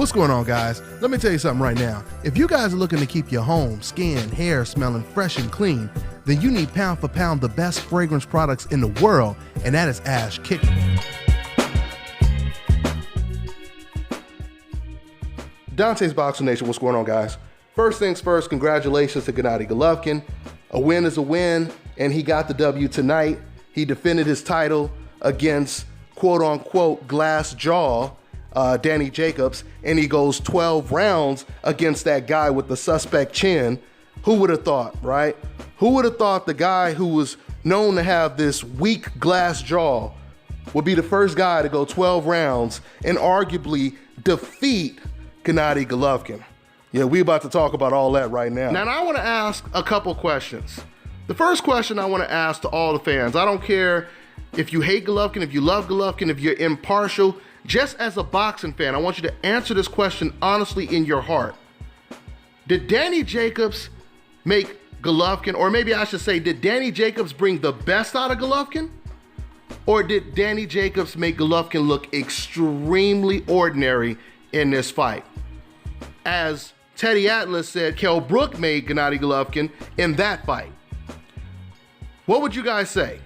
What's going on, guys? Let me tell you something right now. If you guys are looking to keep your home, skin, hair smelling fresh and clean, then you need pound for pound the best fragrance products in the world, and that is Ash Kick. Dante's Boxing Nation, what's going on, guys? First things first, congratulations to Gennady Golovkin. A win is a win, and he got the W tonight. He defended his title against quote-unquote glass jaw Danny Jacobs, and he goes 12 rounds against that guy with the suspect chin. Who would have thought, right? Who would have thought the guy who was known to have this weak glass jaw would be the first guy to go 12 rounds and arguably defeat Gennady Golovkin? Yeah, we about to talk about all that right now. Now, I want to ask a couple questions. The first question I want to ask to all the fans, I don't care if you hate Golovkin, if you love Golovkin, if you're impartial, just as a boxing fan, I want you to answer this question honestly in your heart. Did Danny Jacobs make Golovkin, or maybe I should say, did Danny Jacobs bring the best out of Golovkin? Or did Danny Jacobs make Golovkin look extremely ordinary in this fight? As Teddy Atlas said, Kell Brook made Gennady Golovkin in that fight. What would you guys say?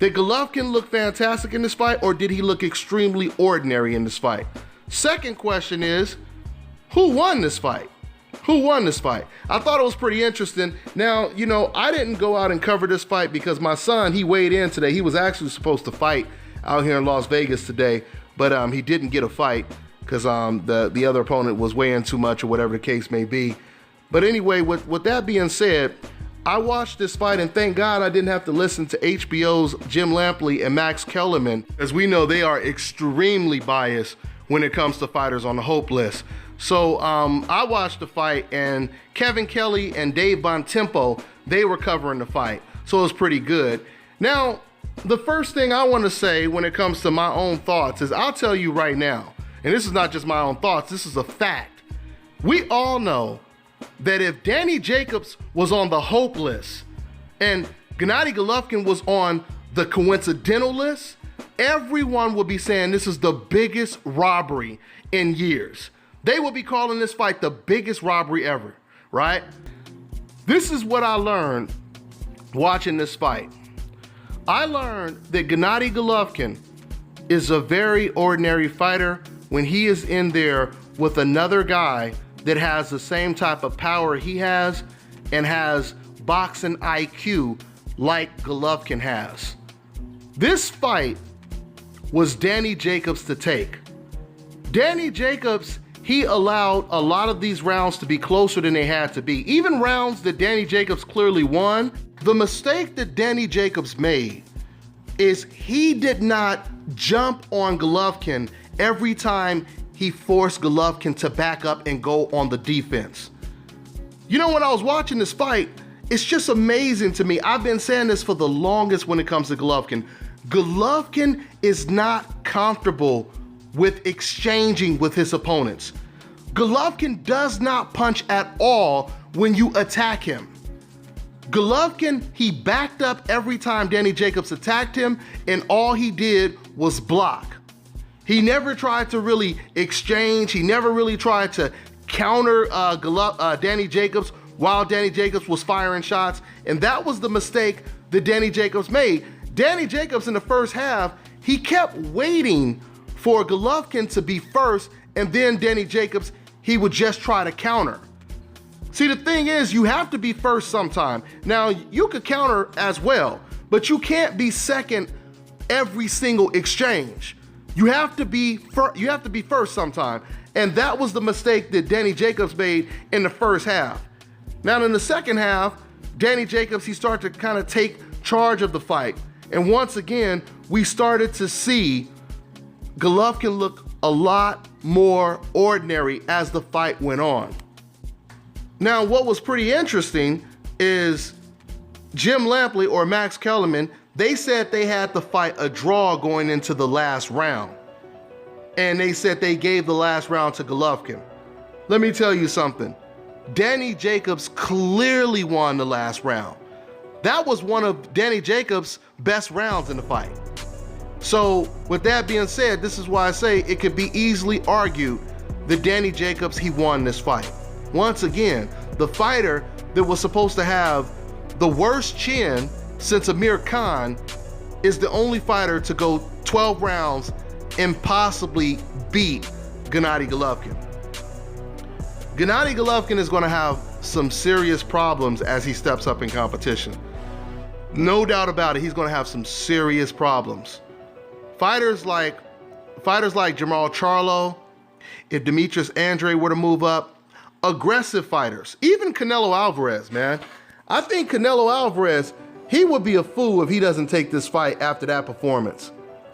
Did Golovkin look fantastic in this fight, or did he look extremely ordinary in this fight? Second question is, who won this fight? Who won this fight? I thought it was pretty interesting. Now, you know, I didn't go out and cover this fight because my son, he weighed in today. He was actually supposed to fight out here in Las Vegas today, but he didn't get a fight because the other opponent was weighing too much or whatever the case may be. But anyway, with that being said, I watched this fight, and thank God I didn't have to listen to HBO's Jim Lampley and Max Kellerman, as we know they are extremely biased when it comes to fighters on the Hope list. So I watched the fight, and Kevin Kelly and Dave Bontempo, they were covering the fight, so it was pretty good. Now, the first thing I want to say when it comes to my own thoughts is I'll tell you right now, and this is not just my own thoughts, this is a fact. We all know that if Danny Jacobs was on the Hope list and Gennady Golovkin was on the coincidental list, everyone would be saying this is the biggest robbery in years. They would be calling this fight the biggest robbery ever, right? This is what I learned watching this fight. I learned that Gennady Golovkin is a very ordinary fighter when he is in there with another guy that has the same type of power he has and has boxing IQ like Golovkin has. This fight was Danny Jacobs to take. Danny Jacobs, he allowed a lot of these rounds to be closer than they had to be. Even rounds that Danny Jacobs clearly won. The mistake that Danny Jacobs made is he did not jump on Golovkin every time he forced Golovkin to back up and go on the defense. You know, when I was watching this fight, it's just amazing to me. I've been saying this for the longest when it comes to Golovkin. Golovkin is not comfortable with exchanging with his opponents. Golovkin does not punch at all when you attack him. Golovkin, he backed up every time Danny Jacobs attacked him, and all he did was block. He never tried to really exchange. He never really tried to counter Danny Jacobs while Danny Jacobs was firing shots. And that was the mistake that Danny Jacobs made. Danny Jacobs in the first half, he kept waiting for Golovkin to be first, and then Danny Jacobs, he would just try to counter. See, the thing is, you have to be first sometime. Now, you could counter as well, but you can't be second every single exchange. You have to be first sometime. And that was the mistake that Danny Jacobs made in the first half. Now in the second half, Danny Jacobs, he started to kind of take charge of the fight. And once again, we started to see Golovkin look a lot more ordinary as the fight went on. Now, what was pretty interesting is Jim Lampley or Max Kellerman, they said they had the fight a draw going into the last round. And they said they gave the last round to Golovkin. Let me tell you something. Danny Jacobs clearly won the last round. That was one of Danny Jacobs' best rounds in the fight. So with that being said, this is why I say it could be easily argued that Danny Jacobs, he won this fight. Once again, the fighter that was supposed to have the worst chin since Amir Khan is the only fighter to go 12 rounds and possibly beat Gennady Golovkin. Gennady Golovkin is going to have some serious problems as he steps up in competition. No doubt about it, he's going to have some serious problems. Fighters like Jamal Charlo, if Demetrius Andrade were to move up, aggressive fighters, even Canelo Alvarez, man. I think Canelo Alvarez, he would be a fool if he doesn't take this fight after that performance.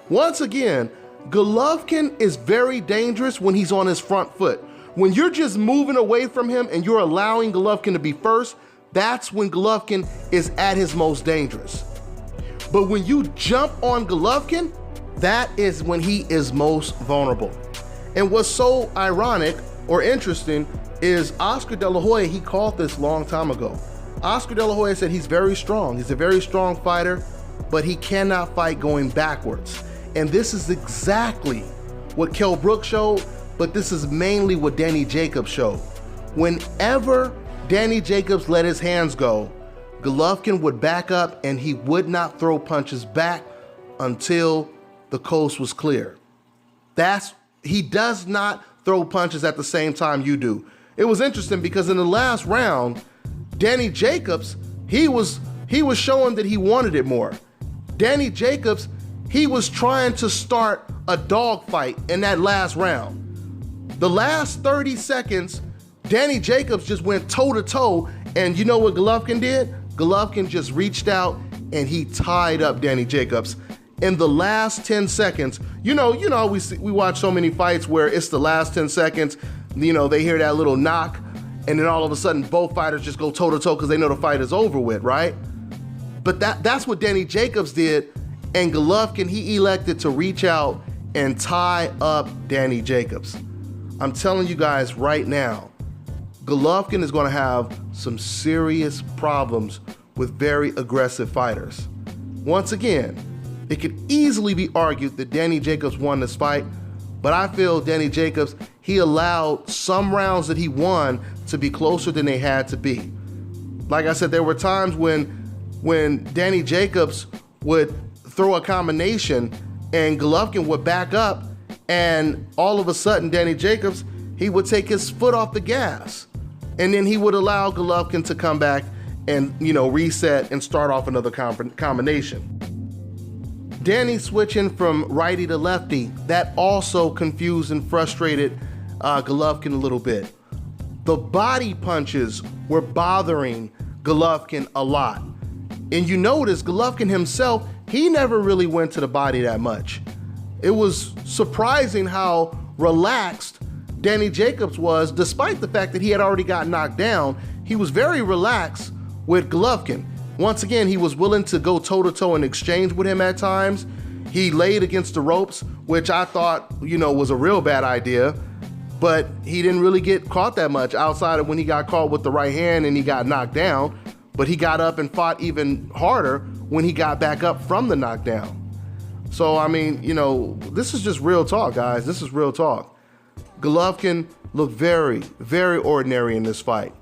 Once again, Golovkin is very dangerous when he's on his front foot. When you're just moving away from him and you're allowing Golovkin to be first, that's when Golovkin is at his most dangerous. But when you jump on Golovkin, that is when he is most vulnerable. And what's so ironic or interesting is Oscar De La Hoya, he called this a long time ago. Oscar De La Hoya said he's very strong. He's a very strong fighter, but he cannot fight going backwards. And this is exactly what Kell Brook showed, but this is mainly what Danny Jacobs showed. Whenever Danny Jacobs let his hands go, Golovkin would back up and he would not throw punches back until the coast was clear. He does not throw punches at the same time you do. It was interesting because in the last round, Danny Jacobs, he was showing that he wanted it more. Danny Jacobs, he was trying to start a dogfight in that last round. The last 30 seconds, Danny Jacobs just went toe-to-toe, and you know what Golovkin did? Golovkin just reached out and he tied up Danny Jacobs. In the last 10 seconds, you know, we watch so many fights where it's the last 10 seconds, you know, they hear that little knock, and then all of a sudden both fighters just go toe-to-toe because they know the fight is over with, right? But that's what Danny Jacobs did, and Golovkin, he elected to reach out and tie up Danny Jacobs. I'm telling you guys right now, Golovkin is going to have some serious problems with very aggressive fighters. Once again, it could easily be argued that Danny Jacobs won this fight, but I feel Danny Jacobs, he allowed some rounds that he won to be closer than they had to be. Like I said, there were times when Danny Jacobs would throw a combination and Golovkin would back up, and all of a sudden Danny Jacobs, he would take his foot off the gas, and then he would allow Golovkin to come back and, you know, reset and start off another combination. Danny switching from righty to lefty, that also confused and frustrated Golovkin a little bit. The body punches were bothering Golovkin a lot. And you notice Golovkin himself, he never really went to the body that much. It was surprising how relaxed Danny Jacobs was, despite the fact that he had already got knocked down. He was very relaxed with Golovkin. Once again, he was willing to go toe-to-toe in exchange with him at times. He laid against the ropes, which I thought, you know, was a real bad idea, but he didn't really get caught that much outside of when he got caught with the right hand and he got knocked down, but he got up and fought even harder when he got back up from the knockdown. So, I mean, you know, this is just real talk, guys. This is real talk. Golovkin looked very, very ordinary in this fight.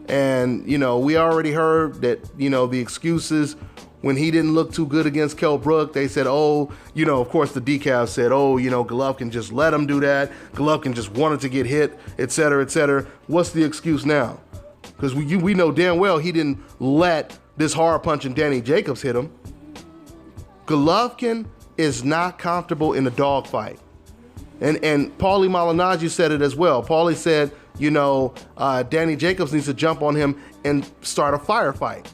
And, you know, we already heard that, you know, the excuses when he didn't look too good against Kell Brook, they said, oh, you know, of course the decaf said, oh, you know, Golovkin just let him do that. Golovkin just wanted to get hit, et cetera, et cetera. What's the excuse now? Because we know damn well he didn't let this hard punching Danny Jacobs hit him. Golovkin is not comfortable in a dogfight. And Paulie Malignaggi said it as well. Paulie said, you know, Danny Jacobs needs to jump on him and start a firefight.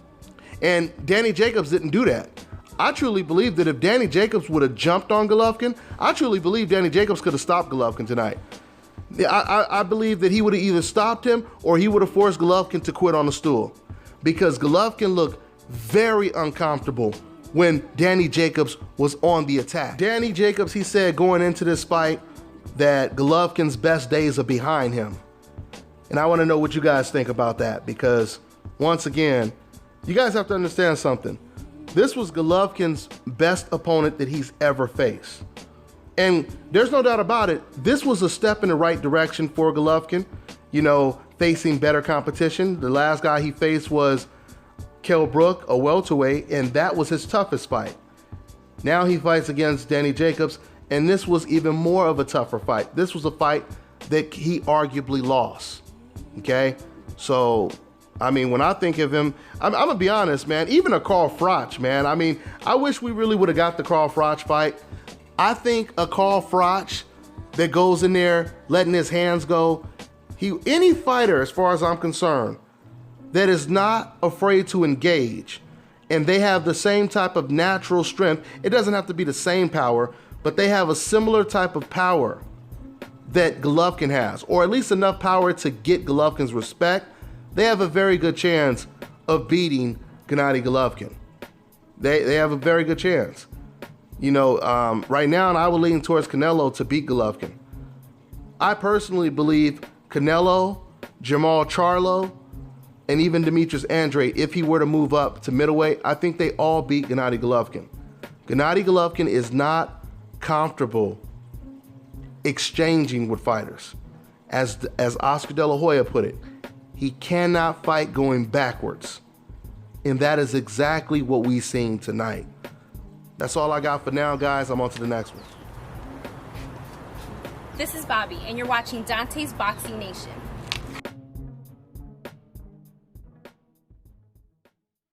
And Danny Jacobs didn't do that. I truly believe that if Danny Jacobs would have jumped on Golovkin, I truly believe Danny Jacobs could have stopped Golovkin tonight. I believe that he would have either stopped him or he would have forced Golovkin to quit on the stool, because Golovkin looked very uncomfortable when Danny Jacobs was on the attack. Danny Jacobs, he said going into this fight that Golovkin's best days are behind him. And I want to know what you guys think about that, because once again, you guys have to understand something. This was Golovkin's best opponent that he's ever faced. And there's no doubt about it, this was a step in the right direction for Golovkin, you know, facing better competition. The last guy he faced was Kell Brook, a welterweight, and that was his toughest fight. Now he fights against Danny Jacobs, and this was even more of a tougher fight. This was a fight that he arguably lost, okay? So, I mean, when I think of him, I'm gonna be honest, man, even a Carl Froch, man, I mean, I wish we really would have got the Carl Froch fight. I think a Carl Froch that goes in there letting his hands go, any fighter, as far as I'm concerned, that is not afraid to engage, and they have the same type of natural strength, it doesn't have to be the same power, but they have a similar type of power that Golovkin has, or at least enough power to get Golovkin's respect, they have a very good chance of beating Gennady Golovkin. They have a very good chance. You know, right now, I would lean towards Canelo to beat Golovkin. I personally believe Canelo, Jamal Charlo, and even Demetrius Andrade, if he were to move up to middleweight, I think they all beat Gennady Golovkin. Gennady Golovkin is not comfortable exchanging with fighters. As Oscar De La Hoya put it, he cannot fight going backwards. And that is exactly what we've seen tonight. That's all I got for now, guys. I'm on to the next one. This is Bobby, and you're watching Dante's Boxing Nation.